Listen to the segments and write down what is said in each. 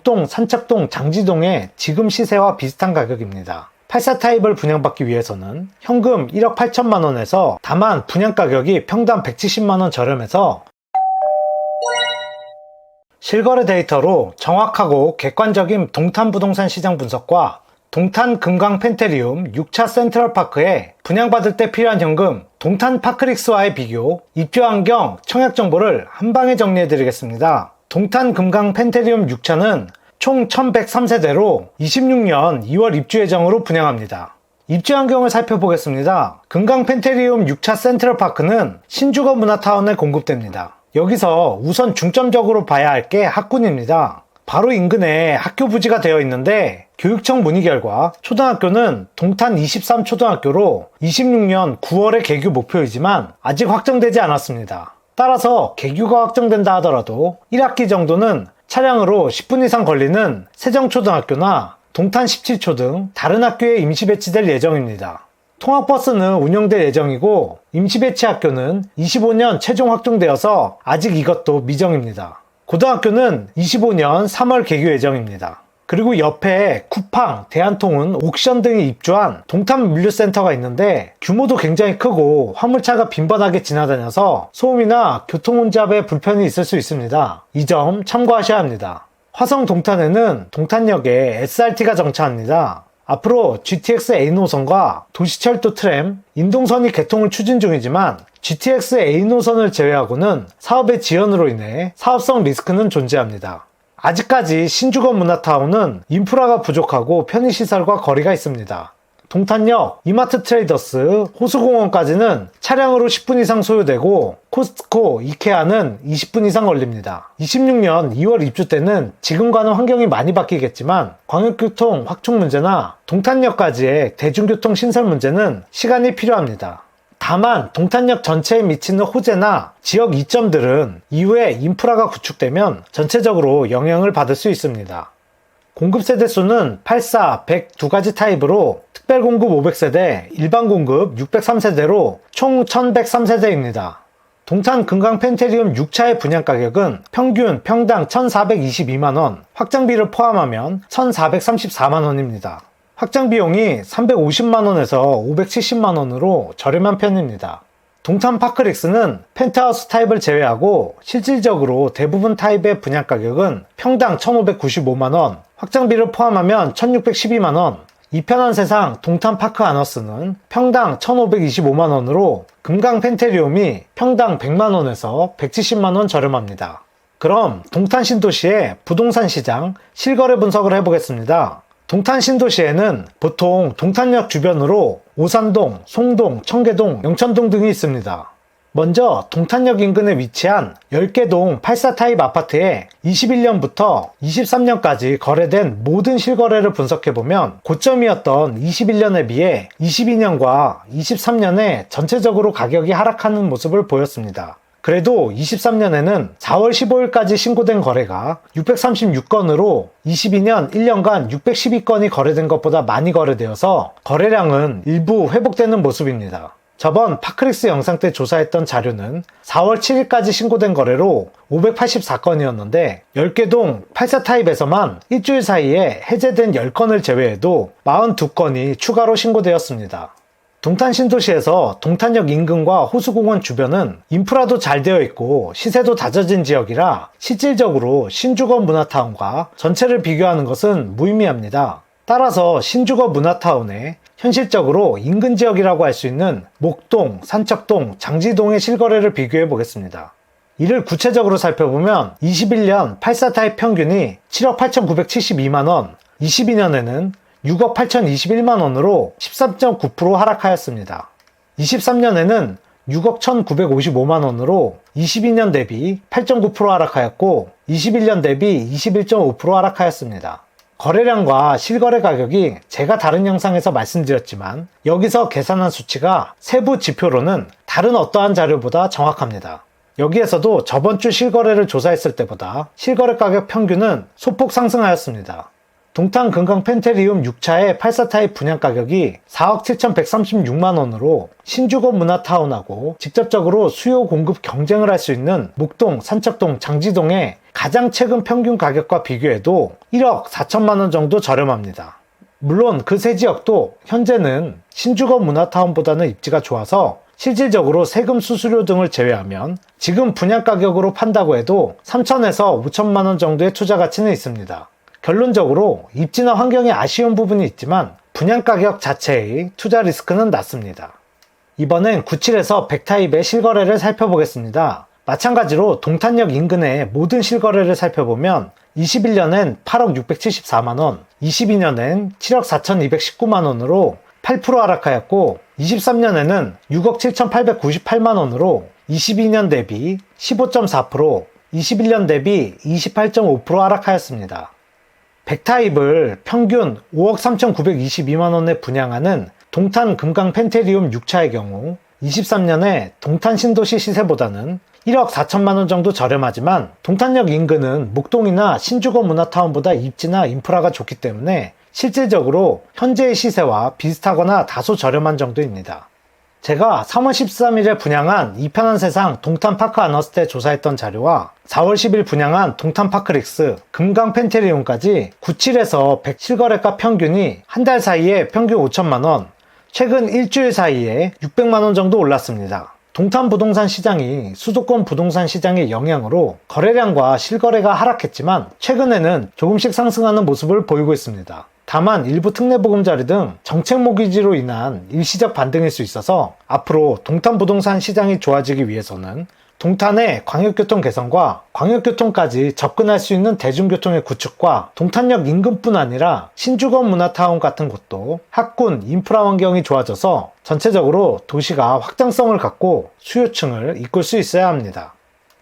목동, 산책동, 장지동의 지금 시세와 비슷한 가격입니다. 84 타입을 분양받기 위해서는 현금 1억 8천만 원에서 다만 분양가격이 평당 170만 원 저렴해서 실거래 데이터로 정확하고 객관적인 동탄 부동산 시장 분석과 동탄 금강 펜테리움 6차 센트럴파크에 분양받을 때 필요한 현금, 동탄 파크릭스와의 비교, 입주 환경, 청약 정보를 한방에 정리해드리겠습니다. 동탄 금강 펜테리움 6차는 총 1103세대로 26년 2월 입주 예정으로 분양합니다. 입주 환경을 살펴보겠습니다. 금강 펜테리움 6차 센트럴파크는 신주거 문화타운에 공급됩니다. 여기서 우선 중점적으로 봐야 할 게 학군입니다. 바로 인근에 학교 부지가 되어 있는데 교육청 문의 결과 초등학교는 동탄 23초등학교로 26년 9월에 개교 목표이지만 아직 확정되지 않았습니다. 따라서 개교가 확정된다 하더라도 1학기 정도는 차량으로 10분 이상 걸리는 세정초등학교나 동탄 17초 등 다른 학교에 임시 배치될 예정입니다. 통학버스는 운영될 예정이고 임시 배치 학교는 25년 최종 확정되어서 아직 이것도 미정입니다. 고등학교는 25년 3월 개교 예정입니다. 그리고 옆에 쿠팡, 대한통운, 옥션 등이 입주한 동탄 물류센터가 있는데 규모도 굉장히 크고 화물차가 빈번하게 지나다녀서 소음이나 교통혼잡에 불편이 있을 수 있습니다. 이 점 참고하셔야 합니다. 화성 동탄에는 동탄역에 SRT가 정차합니다. 앞으로 GTX A 노선과 도시철도 트램, 인동선이 개통을 추진 중이지만 GTX A 노선을 제외하고는 사업의 지연으로 인해 사업성 리스크는 존재합니다. 아직까지 신주거 문화타운은 인프라가 부족하고 편의시설과 거리가 있습니다. 동탄역, 이마트 트레이더스, 호수공원까지는 차량으로 10분 이상 소요되고 코스트코, 이케아는 20분 이상 걸립니다. 26년 2월 입주 때는 지금과는 환경이 많이 바뀌겠지만 광역교통 확충 문제나 동탄역까지의 대중교통 신설 문제는 시간이 필요합니다. 다만 동탄역 전체에 미치는 호재나 지역 이점들은 이후에 인프라가 구축되면 전체적으로 영향을 받을 수 있습니다. 공급 세대수는 84, 100 두 가지 타입으로 특별 공급 500세대, 일반 공급 603세대로 총 1103세대입니다. 동탄 금강 펜테리움 6차의 분양가격은 평균 평당 1422만원, 확장비를 포함하면 1434만원입니다. 확장비용이 350만원에서 570만원으로 저렴한 편입니다. 동탄 파크릭스는 펜트하우스 타입을 제외하고 실질적으로 대부분 타입의 분양가격은 평당 1595만원, 확장비를 포함하면 1612만원, 이 편한 세상 동탄 파크 아너스는 평당 1525만원으로 금강 펜테리움이 평당 100만원에서 170만원 저렴합니다. 그럼 동탄 신도시의 부동산 시장 실거래 분석을 해보겠습니다. 동탄 신도시에는 보통 동탄역 주변으로 오산동, 송동, 청계동, 영천동 등이 있습니다. 먼저 동탄역 인근에 위치한 10개 동 84 타입 아파트에 21년부터 23년까지 거래된 모든 실거래를 분석해보면 고점이었던 21년에 비해 22년과 23년에 전체적으로 가격이 하락하는 모습을 보였습니다. 그래도 23년에는 4월 15일까지 신고된 거래가 636건으로 22년 1년간 612건이 거래된 것보다 많이 거래되어서 거래량은 일부 회복되는 모습입니다. 저번 파크릭스 영상 때 조사했던 자료는 4월 7일까지 신고된 거래로 584건이었는데 10개 동 84 타입에서만 일주일 사이에 해제된 10건을 제외해도 42건이 추가로 신고되었습니다. 동탄 신도시에서 동탄역 인근과 호수공원 주변은 인프라도 잘 되어 있고 시세도 다져진 지역이라 실질적으로 신주거 문화타운과 전체를 비교하는 것은 무의미합니다. 따라서 신주거 문화타운에 현실적으로 인근 지역이라고 할 수 있는 목동, 산책동, 장지동의 실거래를 비교해 보겠습니다. 이를 구체적으로 살펴보면 21년 84 타입 평균이 7억 8,972만원, 22년에는 6억 8,021만원으로 13.9% 하락하였습니다. 23년에는 6억 1,955만원으로 22년 대비 8.9% 하락하였고 21년 대비 21.5% 하락하였습니다. 거래량과 실거래 가격이 제가 다른 영상에서 말씀드렸지만 여기서 계산한 수치가 세부 지표로는 다른 어떠한 자료보다 정확합니다. 여기에서도 저번주 실거래를 조사했을 때보다 실거래 가격 평균은 소폭 상승하였습니다. 동탄 금강 펜테리움 6차의 84 타입 분양 가격이 4억 7,136만원으로 신주거 문화타운하고 직접적으로 수요 공급 경쟁을 할 수 있는 목동, 산책동, 장지동의 가장 최근 평균 가격과 비교해도 1억 4천만 원 정도 저렴합니다. 물론 그 세 지역도 현재는 신주거 문화타운보다는 입지가 좋아서 실질적으로 세금 수수료 등을 제외하면 지금 분양가격으로 판다고 해도 3천에서 5천만 원 정도의 투자 가치는 있습니다. 결론적으로 입지나 환경에 아쉬운 부분이 있지만 분양가격 자체의 투자 리스크는 낮습니다. 이번엔 97에서 100타입의 실거래를 살펴보겠습니다. 마찬가지로 동탄역 인근의 모든 실거래를 살펴보면 21년엔 8억 674만원, 22년엔 7억 4219만원으로 8% 하락하였고 23년에는 6억 7898만원으로 22년 대비 15.4%, 21년 대비 28.5% 하락하였습니다. 100타입을 평균 5억 3922만원에 분양하는 동탄 금강 펜테리움 6차의 경우 23년에 동탄 신도시 시세보다는 1억 4천만원 정도 저렴하지만 동탄역 인근은 목동이나 신주거 문화타운보다 입지나 인프라가 좋기 때문에 실질적으로 현재의 시세와 비슷하거나 다소 저렴한 정도입니다. 제가 3월 13일에 분양한 이편한 세상 동탄파크 아너스 때 조사했던 자료와 4월 10일 분양한 동탄파크릭스 금강 펜테리움까지 97에서 100 실거래가 평균이 한 달 사이에 평균 5천만원, 최근 일주일 사이에 600만원 정도 올랐습니다. 동탄 부동산 시장이 수도권 부동산 시장의 영향으로 거래량과 실거래가 하락했지만 최근에는 조금씩 상승하는 모습을 보이고 있습니다. 다만 일부 특례보금자리 등 정책 모기지로 인한 일시적 반등일 수 있어서 앞으로 동탄 부동산 시장이 좋아지기 위해서는 동탄의 광역교통 개선과 광역교통까지 접근할 수 있는 대중교통의 구축과 동탄역 인근뿐 아니라 신주거 문화타운 같은 곳도 학군, 인프라 환경이 좋아져서 전체적으로 도시가 확장성을 갖고 수요층을 이끌 수 있어야 합니다.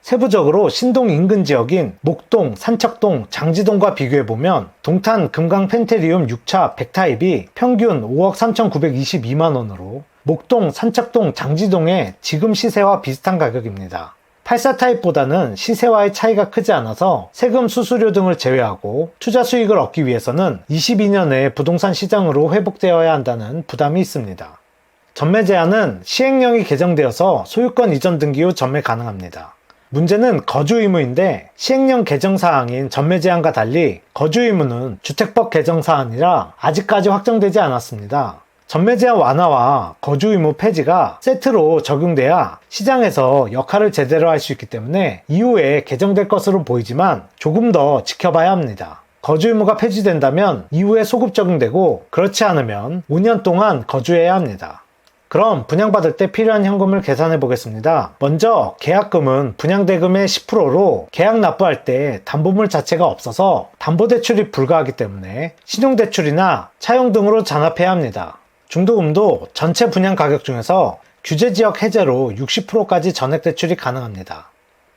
세부적으로 신동 인근 지역인 목동, 산척동, 장지동과 비교해보면 동탄 금강 펜테리움 6차 100타입이 평균 5억 3,922만원으로 목동, 산척동, 장지동의 지금 시세와 비슷한 가격입니다. 84타입보다는 시세와의 차이가 크지 않아서 세금 수수료 등을 제외하고 투자 수익을 얻기 위해서는 22년에 부동산 시장으로 회복되어야 한다는 부담이 있습니다. 전매 제한은 시행령이 개정되어서 소유권 이전 등기 후 전매 가능합니다. 문제는 거주 의무인데 시행령 개정 사항인 전매 제한과 달리 거주 의무는 주택법 개정 사안이라 아직까지 확정되지 않았습니다. 전매 제한 완화와 거주 의무 폐지가 세트로 적용돼야 시장에서 역할을 제대로 할 수 있기 때문에 이후에 개정될 것으로 보이지만 조금 더 지켜봐야 합니다. 거주 의무가 폐지된다면 이후에 소급 적용되고 그렇지 않으면 5년 동안 거주해야 합니다. 그럼 분양받을 때 필요한 현금을 계산해 보겠습니다. 먼저 계약금은 분양대금의 10%로 계약 납부할 때 담보물 자체가 없어서 담보대출이 불가하기 때문에 신용대출이나 차용 등으로 잔압해야 합니다. 중도금도 전체 분양 가격 중에서 규제지역 해제로 60%까지 전액대출이 가능합니다.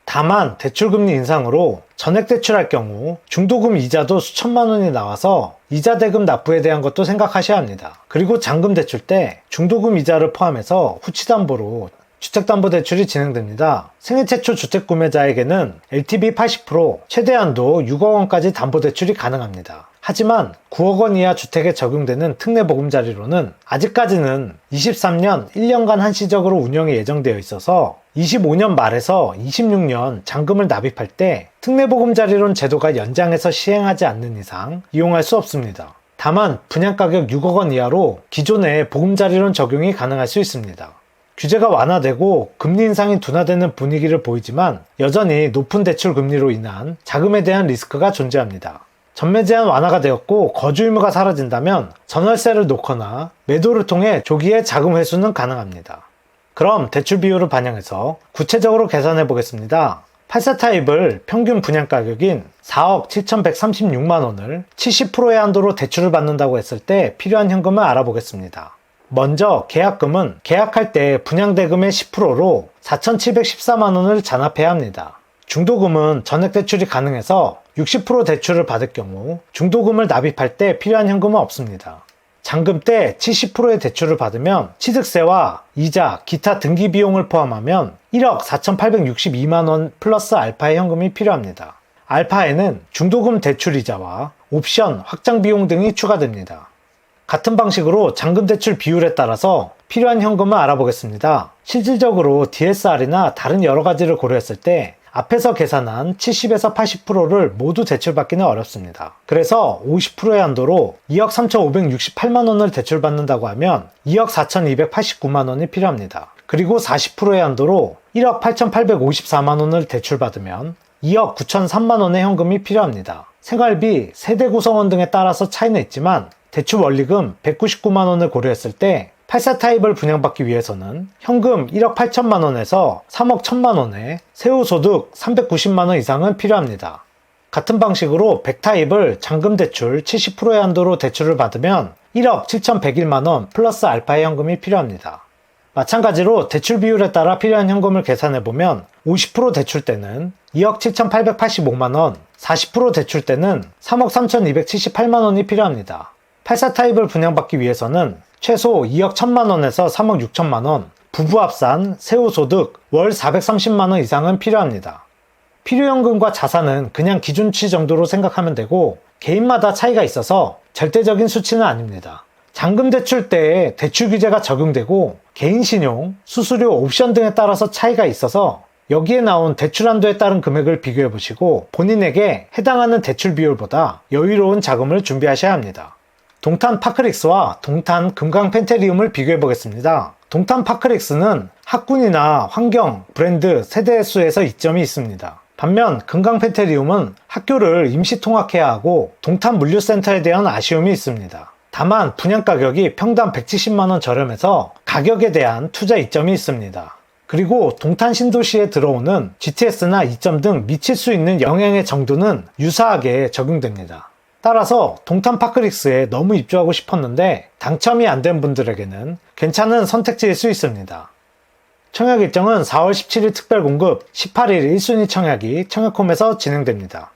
다만 대출금리 인상으로 전액대출할 경우 중도금 이자도 수천만 원이 나와서 이자 대금 납부에 대한 것도 생각하셔야 합니다. 그리고 잔금 대출 때 중도금 이자를 포함해서 후치담보로 주택담보대출이 진행됩니다. 생애 최초 주택 구매자에게는 LTV 80%, 최대한도 6억 원까지 담보대출이 가능합니다. 하지만 9억 원 이하 주택에 적용되는 특례보금자리로는 아직까지는 23년 1년간 한시적으로 운영이 예정되어 있어서 25년 말에서 26년 잔금을 납입할 때 특례보금자리론 제도가 연장해서 시행하지 않는 이상 이용할 수 없습니다. 다만 분양가격 6억 원 이하로 기존의 보금자리론 적용이 가능할 수 있습니다. 규제가 완화되고 금리 인상이 둔화되는 분위기를 보이지만 여전히 높은 대출 금리로 인한 자금에 대한 리스크가 존재합니다. 전매 제한 완화가 되었고 거주 의무가 사라진다면 전월세를 놓거나 매도를 통해 조기에 자금 회수는 가능합니다. 그럼 대출 비율을 반영해서 구체적으로 계산해 보겠습니다. 84타입을 평균 분양 가격인 4억 7,136만원을 70%의 한도로 대출을 받는다고 했을 때 필요한 현금을 알아보겠습니다. 먼저 계약금은 계약할 때 분양대금의 10%로 4,714만원을 잔압해야 합니다. 중도금은 전액대출이 가능해서 60% 대출을 받을 경우 중도금을 납입할 때 필요한 현금은 없습니다. 잔금 때 70%의 대출을 받으면 취득세와 이자, 기타 등기 비용을 포함하면 1억 4,862만원 플러스 알파의 현금이 필요합니다. 알파에는 중도금 대출이자와 옵션, 확장 비용 등이 추가됩니다. 같은 방식으로 잔금 대출 비율에 따라서 필요한 현금을 알아보겠습니다. 실질적으로 DSR이나 다른 여러 가지를 고려했을 때 앞에서 계산한 70에서 80%를 모두 대출받기는 어렵습니다. 그래서 50%의 한도로 2억 3,568만 원을 대출받는다고 하면 2억 4,289만 원이 필요합니다. 그리고 40%의 한도로 1억 8,854만 원을 대출받으면 2억 9,003만 원의 현금이 필요합니다. 생활비, 세대 구성원 등에 따라서 차이는 있지만 대출 원리금 199만 원을 고려했을 때 84 타입을 분양받기 위해서는 현금 1억 8천만 원에서 3억 1천만 원에 세후 소득 390만 원 이상은 필요합니다. 같은 방식으로 100 타입을 잔금 대출 70%의 한도로 대출을 받으면 1억 7,101만 원 플러스 알파의 현금이 필요합니다. 마찬가지로 대출 비율에 따라 필요한 현금을 계산해보면 50% 대출 때는 2억 7,885만 원, 40% 대출 때는 3억 3,278만 원이 필요합니다. 84 타입을 분양받기 위해서는 최소 2억 1천만 원에서 3억 6천만 원, 부부 합산, 세후 소득, 월 430만 원 이상은 필요합니다. 필요현금과 자산은 그냥 기준치 정도로 생각하면 되고 개인마다 차이가 있어서 절대적인 수치는 아닙니다. 잔금 대출 때에 대출 규제가 적용되고 개인 신용, 수수료, 옵션 등에 따라서 차이가 있어서 여기에 나온 대출 한도에 따른 금액을 비교해 보시고 본인에게 해당하는 대출 비율보다 여유로운 자금을 준비하셔야 합니다. 동탄 파크릭스와 동탄 금강 펜테리움을 비교해 보겠습니다. 동탄 파크릭스는 학군이나 환경, 브랜드, 세대 수에서 이점이 있습니다. 반면 금강 펜테리움은 학교를 임시 통학해야 하고 동탄 물류센터에 대한 아쉬움이 있습니다. 다만 분양 가격이 평당 170만 원 저렴해서 가격에 대한 투자 이점이 있습니다. 그리고 동탄 신도시에 들어오는 GTS나 이점 등 미칠 수 있는 영향의 정도는 유사하게 적용됩니다. 따라서 동탄 파크릭스에 너무 입주하고 싶었는데 당첨이 안 된 분들에게는 괜찮은 선택지일 수 있습니다. 청약 일정은 4월 17일 특별 공급, 18일 1순위 청약이 청약홈에서 진행됩니다.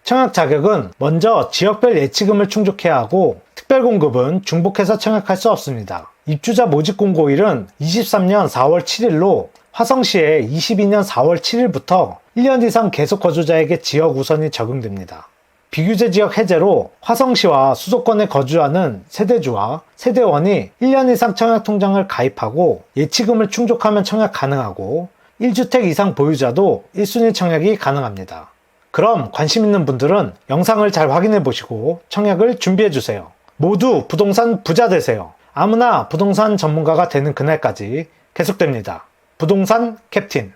청약 자격은 먼저 지역별 예치금을 충족해야 하고 특별 공급은 중복해서 청약할 수 없습니다. 입주자 모집 공고일은 23년 4월 7일로 화성시에 22년 4월 7일부터 1년 이상 계속 거주자에게 지역 우선이 적용됩니다. 비규제 지역 해제로 화성시와 수도권에 거주하는 세대주와 세대원이 1년 이상 청약통장을 가입하고 예치금을 충족하면 청약 가능하고 1주택 이상 보유자도 1순위 청약이 가능합니다. 그럼 관심 있는 분들은 영상을 잘 확인해 보시고 청약을 준비해 주세요. 모두 부동산 부자 되세요. 아무나 부동산 전문가가 되는 그날까지 계속됩니다. 부동산 캡틴.